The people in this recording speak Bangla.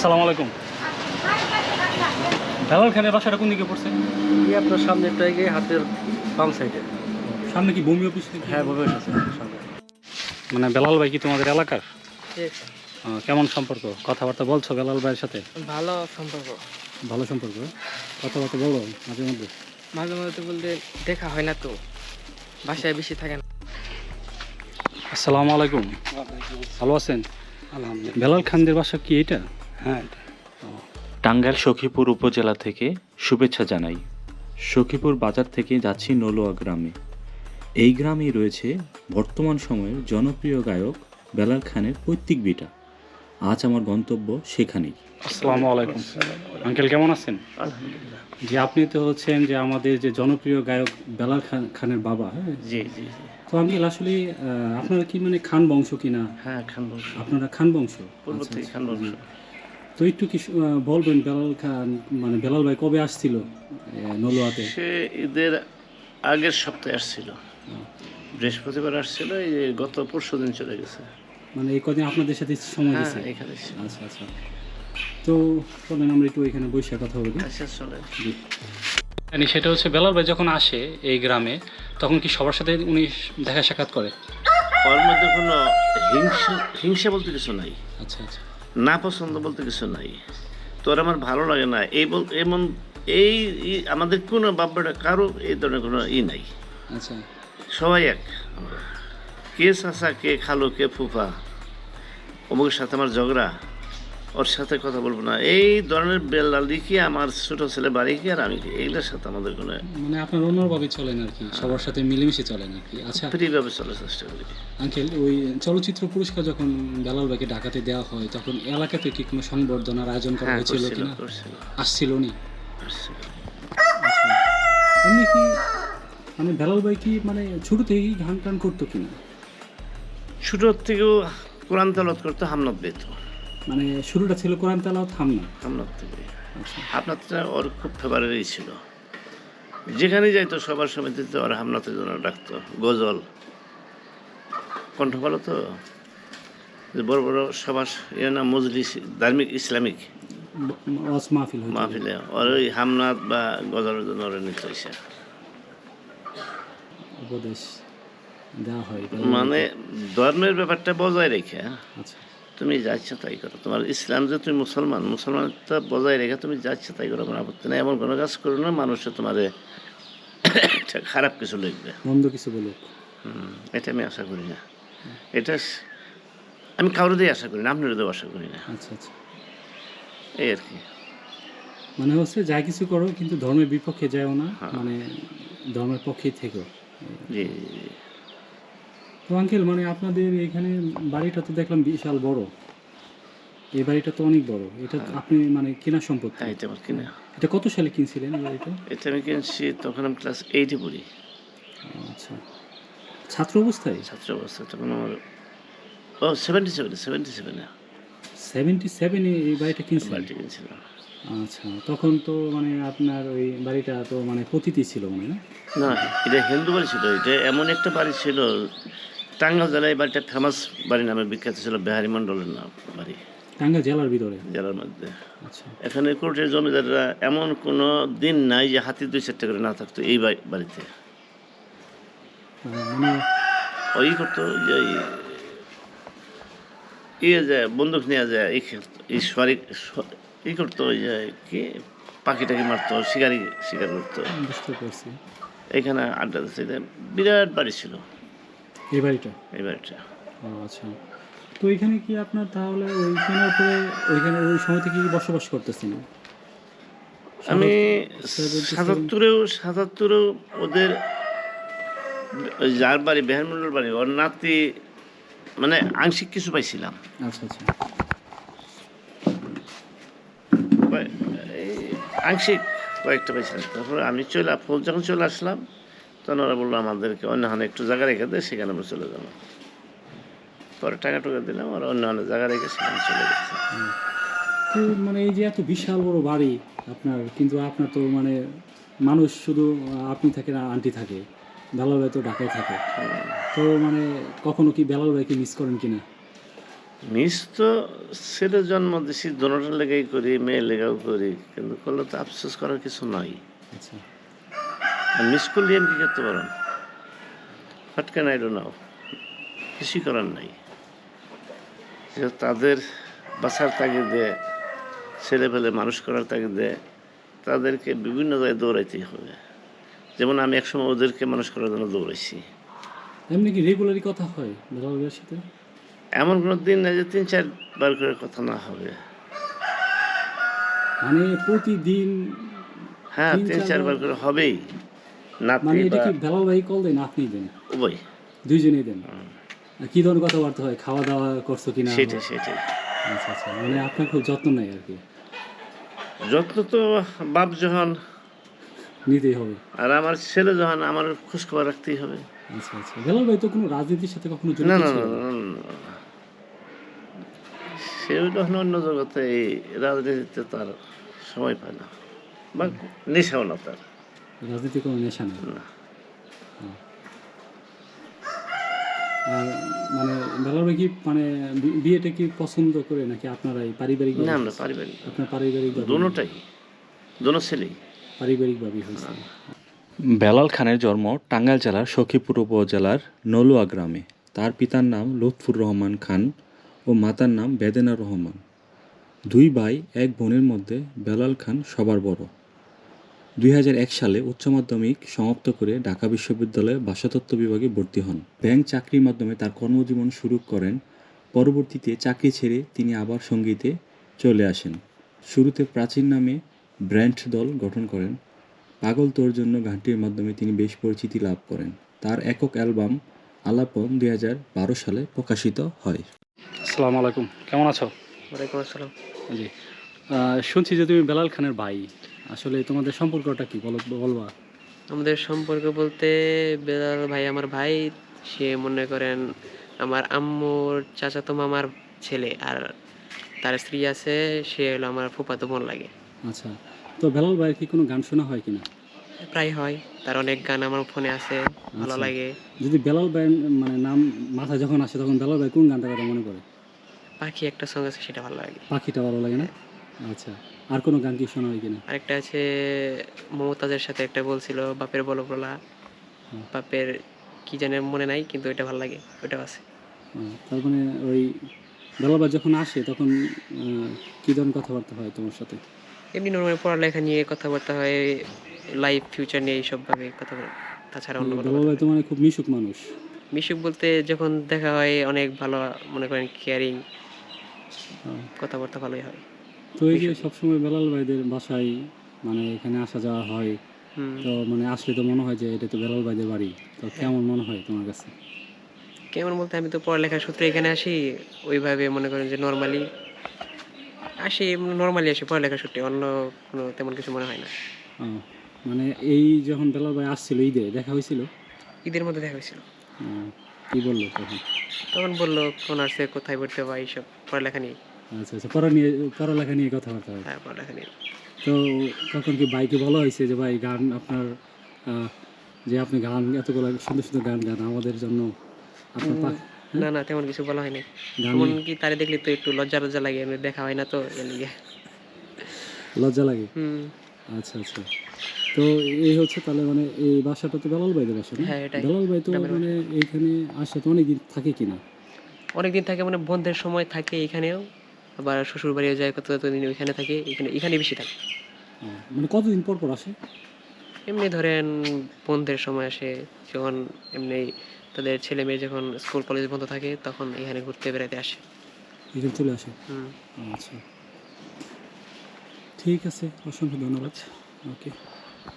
আসসালামু আলাইকুম। বেলাল খানের বাসাটা কোন দিকে পড়ছে? এই আপনার সামনে একটা গিয়ে হাতের বাম সাইডে। সামনে কি ভূমি অফিস নাকি? হ্যাঁ, ভূমি অফিস আছে সামনে। মানে বেলাল ভাই কি তোমাদের এলাকার? ঠিক। কেমন সম্পর্ক? কথাবার্তা বলছো বেলাল ভাইয়ের সাথে? ভালো সম্পর্ক। ভালো সম্পর্ক, কথাবার্তা বলো মাঝে মধ্যে? মাঝে মাঝে তো বলতে দেখা হয় না তো, বাসায় বেশি থাকে না। আসসালামু আলাইকুম, ভালো আছেন? আলহামদুলিল্লাহ। বেলাল খানদের বাসা কি এটা? হ্যাঁ, টাঙ্গাইল সখীপুর উপজেলা থেকে শুভেচ্ছা জানাই। সখীপুর বাজার থেকে যাচ্ছি নলুয়া গ্রামে। এই গ্রামেই রয়েছে বর্তমান সময়ের জনপ্রিয় গায়ক বেলাল খানের পৈতৃক ভিটা। আজ আমার গন্তব্য সেখানেই। আসসালামু আলাইকুম আঙ্কেল, কেমন আছেন? আলহামদুলিল্লাহ। যে আপনি তো হচ্ছেন যে আমাদের যে জনপ্রিয় গায়ক বেলাল খানের বাবা, হ্যাঁ? জি জি জি। তো আঙ্কেল আসলে আপনারা কি মানে খান বংশ কিনা? হ্যাঁ, খান বংশ। আপনারা খান বংশ? পূর্ব আচ্ছা, থেকে আচ্ছা। খান বংশ। তো একটু কি বলবেন বেলাল খান মানে বেলাল ভাই কবে আসছিল নলুয়াতে? সে ঈদের আগের সপ্তাহে আসছিল, বৃহস্পতিবার আসছিল, এই যে গত পরশুদিন চলে গেছে। মানে এই কদিন আপনাদের সাথে সময় হ্যাঁ, দিয়েছে? এখানে ছিল। আচ্ছা আচ্ছা। তো চলেন আমরা একটু এখানে বসে কথা বলি। আচ্ছা, চলে। সেটা হচ্ছে বেলাল ভাই যখন আসে এই গ্রামে তখন কি সবার সাথে উনি দেখা সাক্ষাৎ করে? ওর মধ্যে কোনো হিংসা বলতে কিছু নাই, আচ্ছা আচ্ছা। না পছন্দ বলতে কিছু নাই। তোর আমার ভালো লাগে না এই এমন আমাদের কোনো বাব্বাটা কারো এই ধরনের কোনো নাই। আচ্ছা সবাই এক। কে চাচা, কে খালু, কে ফুফা, অমুকের সাথে আমার ঝগড়া, ওর সাথে কথা বলবো না, এই ধরনের বেলাল কি আমার ছোট ছেলে বাড়ি কি আর আমি কি, এইগুলোর সাথে আমাদের কোনো মানে আপনার অন্যভাবে চলেন আর কি, সবার সাথে মিলেমিশে চলেন আর কি। আচ্ছা ফ্রিভাবে চলার চেষ্টা করি। আঙ্কেল, ওই চলচ্চিত্র পুরস্কার যখন বেলাল ভাইকে ঢাকাতে দেওয়া হয় তখন এলাকাতে কি কোনো সংবর্ধনার আয়োজন করা হ্যাঁ, হয়েছিল করছিল, কিনা? করছিল, আসছিল উনি? করছিল। আচ্ছা। এমনি কি মানে বেলাল ভাই কি মানে ছোট থেকেই গান টান করতো কিনা? ছোটোর থেকেও কোরআন তেলাওয়াত করতে হামনাত দিত, মানে শুরুটা ছিল কোরআন তেলাওয়াত হামনা? হামনাত থেকে। আচ্ছা হামনাতটা ওর খুব ফেভারিটই ছিল, যেখানে যাইতো সবার সমিতিতে ওর হামনাতের জন্য ডাকতো। গজল কণ্ঠ ভালো তো, যে বড় বড় সবার না মজলিস, ধার্মিক ইসলামিক ওয়াজ মাহফিল হইতো? মাহফিলে ওর ওই হামনাত বা গজলের জন্য ওরা নিত এসে। উপদেশ দেওয়া হয় মানে ধর্মের ব্যাপারটা বজায় রেখে আচ্ছা তুমি যা ইচ্ছা তাই করো, তোমার ইসলাম যে তুমি মুসলমানটা বজায় রেখে তুমি যা ইচ্ছা তাই করো, কোনো আপত্তি নেই। এমন কোনো কাজ করো না মানুষে তোমার খারাপ কিছু লিখবে, মন্দ কিছু বলুক। এটা আমি আশা করি না। এটা আমি কারোর দিয়ে আশা করি না, আপনার দিয়েও আশা করি না। আচ্ছা আচ্ছা। এই আর কি। মানে হচ্ছে যা কিছু করো কিন্তু ধর্মের বিপক্ষে যাও না, হ্যাঁ। মানে ধর্মের পক্ষেই থেকো। জি। তো আঙ্কেল মানে আপনাদের এখানে বাড়িটা তো দেখলাম বিশাল বড়, এই বাড়িটা তো অনেক বড়, এটা আপনি মানে কেনা সম্পত্তি? হ্যাঁ, এটা আমার কিনা। এটা কত সালে কিনছিলেন এই বাড়িটা? এটা আমি কিনছি তখন আমি ক্লাস 8-এ পড়ি, আচ্ছা, ছাত্র অবস্থায়? ছাত্র অবস্থায়। তখন আমার 77-এ 77-এ এই বাড়িটা কিনছিলেন? বাড়িটি কিনছিলাম। আচ্ছা, তখন তো মানে আপনার ওই বাড়িটা তো মানে পতিতই ছিল মনে হয় না? না, এটা হিন্দু বাড়ি ছিল। এটা এমন একটা বাড়ি ছিল, টাঙ্গাইল জেলায় এই বাড়িটা ফেমাস বাড়ি নামে বিখ্যাত ছিল, বিহারী মণ্ডলের নাম বাড়ি, টাঙ্গাইল জেলার ভিতরে? জেলার মধ্যে। আচ্ছা এখানে কোর্টের জমিদাররা এমন কোনো দিন নাই যে হাতি 2-4টা করে না থাকতো এই বাড়িতে। মানে ওই করতো যে ইয়ে যায়, বন্দুক নিয়ে যায়, এই করতো, ওই যে কি পাখিটাকে মারতো, শিকার করতো, বুঝতে পারছি। এখানে আড্ডা দিচ্ছে। বিরাট বাড়ি ছিল এই বাড়িটা? এই বাড়িটা। ও আচ্ছা। তো এখানে কি আপনার তাহলে ওইখানের উপরে ওইখানে ওই সময় থেকে কি বসবাস করতেছেন? আমি 77 77-এও ওদের যার বাড়ি বেহার মন্ডল বাড়ি, ওর নাতি মানে আংশিক কিছু পাইছিলাম, আচ্ছা আচ্ছা। এই আংশিক কয়েকটা পাইছিলাম। তারপরে আমি যখন চলে আসলাম তখন ওরা বললো আমাদেরকে অন্য একটু জায়গা রেখে দেয়, সেখানে আমরা চলে যাবো। পরে টাকা দিলাম, আর অন্য জায়গা রেখে সেখানে চলে গেছে। তো মানে এই যে এত বিশাল বড় বাড়ি আপনার, কিন্তু আপনার তো মানে মানুষ শুধু আপনি থাকেন আর আন্টি থাকে, বেলাল ভাই তো ঢাকায় থাকে, তো মানে কখনো কি বেলাল ভাইকে মিস করেন কিনা? মিস তো ছেলে জন্ম দিছি দোনোটার লেগেই করি, মেয়ে লেগাও করি, কিন্তু করলে তো আফসোস করার কিছু নাই। আচ্ছা, আর মিস করলে আমি কি করতে পারেন? What can I do now? কিছুই করার নাই। যে তাদের বাঁচার তাগিদে, ছেলে ফেলে মানুষ করার তাগিদে তাদেরকে বিভিন্ন জায়গায় দৌড়াইতেই হবে। যেমন আমি একসময় ওদেরকে মানুষ করার জন্য দৌড়াইছি। এমনি কি রেগুলারই কথা হয় বেলাল ভাইয়ের সাথে? এমন কোনো দিন নেই যে ৩-৪ বার করে কথা না হবে। মানে প্রতিদিন হ্যাঁ, ৩-৪ ৩-৪ বার করে হবেই। মানে নাতি এটা বা কি বেলাল ভাই কল দেন আপনি দেন? উভয়। দুইজনেই দেন? আর কি ধরনের কথাবার্তা হয়? খাওয়া দাওয়া করছো কিনা? সেটাই। আচ্ছা আচ্ছা, মানে আপনার খুব যত্ন নেয় আর কি, যত্ন তো বাপ যখন নিতেই হবে। আর আমার ছেলে যখন, আমার খোঁজখবর রাখতেই হবে। আচ্ছা আচ্ছা, বেলাল ভাই তো কোনো রাজনীতির সাথে কখনো না জড়িত না ছিল না না? না, না, না। সে যখন অন্য জগতে, এই রাজনীতিতে তার সময় পায় না, বা নেশাও না তার। রাজনীতি কোনো নেশা নেই? না। আর মানে বেলাল ভাই কি মানে বিয়েটা কি পছন্দ করে নাকি আপনারাই পারিবারিক না, আমরা পারিবারিক না। আপনার পারিবারিক দোনোটাই, দোনো ছেলেই। পারিবারিকভাবেই হয়েছে? বেলাল খানের জন্ম টাঙ্গাইল জেলার সখীপুর উপজেলার নলুয়া গ্রামে। তার পিতার নাম লুৎফুর রহমান খান ও মাতার নাম বেদেনা রহমান। 2 ভাই 1 বোনের মধ্যে বেলাল খান সবার বড়। 2001 সালে উচ্চ মাধ্যমিক সমাপ্ত করে ঢাকা বিশ্ববিদ্যালয়ে ভাষাতত্ত্ব বিভাগে ভর্তি হন। ব্যাংক চাকরির মাধ্যমে তার কর্মজীবন শুরু করেন। পরবর্তীতে চাকরি ছেড়ে তিনি আবার সঙ্গীতে চলে আসেন। শুরুতে প্রাচীন নামে ব্র্যান্ড দল গঠন করেন। পাগল তোর জন্য গানটির মাধ্যমে তিনি বেশ পরিচিতি লাভ করেন। তার একক অ্যালবাম আলাপন 2012 সালে প্রকাশিত হয়। আসসালামু আলাইকুম, কেমন আছো? ওয়ালাইকুম আসসালাম। জি, শুনছি যে তুমি বেলাল খানের ভাই, আসলে তোমাদের সম্পর্কটা কি বলবা? আমাদের সম্পর্ক বলতে বেলাল ভাই আমার ভাই, সে মনে করেন আমার আম্মুর চাচাতো মামার ছেলে, আর তার স্ত্রী আছে, সে হলো আমার ফুফাতো বোন লাগে। আচ্ছা, তো বেলাল ভাইয়ের কি কোনো গান শোনা হয় কিনা? প্রায় হয়, তার অনেক গান আমার ফোনে আছে, ভালো আচ্ছা। লাগে। যদি বেলাল ভাইয়ের মানে নাম মাথায় যখন আসে তখন বেলাল ভাই কোন গানটার কথা মনে পড়ে? পাখি একটা সং আছে, সেটা ভালো লাগে। পাখিটা ভালো লাগে না? আচ্ছা, আর কোনো গান কি শোনা হয় কিনা? আরেকটা আছে মমতাজের সাথে একটা বলছিল, বাপের বলো বলা, বাপের কি জানে মনে নাই, কিন্তু ওইটা ভালো লাগে, ওইটাও আছে। তার মানে ওই বেলাল ভাই যখন আসে তখন কী ধরনের কথাবার্তা হয় তোমার সাথে? এমনি নর্মাল পড়ালেখা নিয়ে কথাবার্তা হয়, লাইফ ফিউচার নিয়ে এইসবভাবে কথা বলে, তাছাড়া অন্য কোনো বেলাল কথা ভাই না। তো মানে খুব মিশুক মানুষ। মিশুক বলতে যখন দেখা হয় অনেক ভালো, মনে করেন কেয়ারিং, কথাবার্তা ভালোই হয়। তো এই যে সবসময় বেলাল ভাইদের বাসায় মানে এখানে আসা যাওয়া হয়, তো মানে আসলে তো মনে হয় যে এটা তো বেলাল ভাইদের বাড়ি, তো কেমন মনে হয় তোমার কাছে? কেমন বলতে, আমি তো পড়ালেখার সূত্রে এখানে আসি, ওইভাবে মনে করেন যে নর্মালি আসি পড়ালেখার সূত্রে, অন্য কোনো তেমন কিছু মনে হয় না। মানে এই যখন বেলাল ভাই আসছিল ঈদে দেখা হয়েছিল? ঈদের মধ্যে দেখা হয়েছিল। কি বললো তখন? তখন বললো অনার্সে কোথায় ভর্তি হবা, এইসব পড়ালেখা নিয়ে। আচ্ছা আচ্ছা, পড়ালেখা নিয়ে কথাবার্তা হয়। হ্যাঁ, পড়ালেখা নিয়ে। তো তখন কি ভাইকে বলা হয়েছে যে ভাই গান আপনার যে আপনি গান এতগুলো সুন্দর সুন্দর গান গান আমাদের জন্য আপনার না না, তেমন কিছু বলা হয়নি। গান এমনকি তারে দেখলে তো একটু লজ্জা লজ্জা লাগে, এমনি দেখা হয় না তো, এর লিগে। লজ্জা লাগে? আচ্ছা আচ্ছা, তো এই হচ্ছে তাহলে মানে এই বাসাটা তো বেলাল ভাইদের বাসা না? হ্যাঁ, এটাই। বেলাল ভাই তো মানে এইখানে আসে তো অনেকদিন থাকে কিনা? অনেকদিন থাকে, মানে বন্ধের সময় থাকে এখানেও, আবার শ্বশুর বাড়িও যায় কতদিন, ওইখানে থাকে, এখানে বেশি থাকে। মানে কতদিন পর পর আসে? এমনি ধরেন বন্ধের সময় আসে, যখন এমনি তাদের ছেলে মেয়ে যখন স্কুল কলেজ বন্ধ থাকে, তখন এখানে ঘুরতে বেড়াতে আসে। এখানে চলে আসে? আচ্ছা, ঠিক আছে, অসংখ্য ধন্যবাদ। ওকে।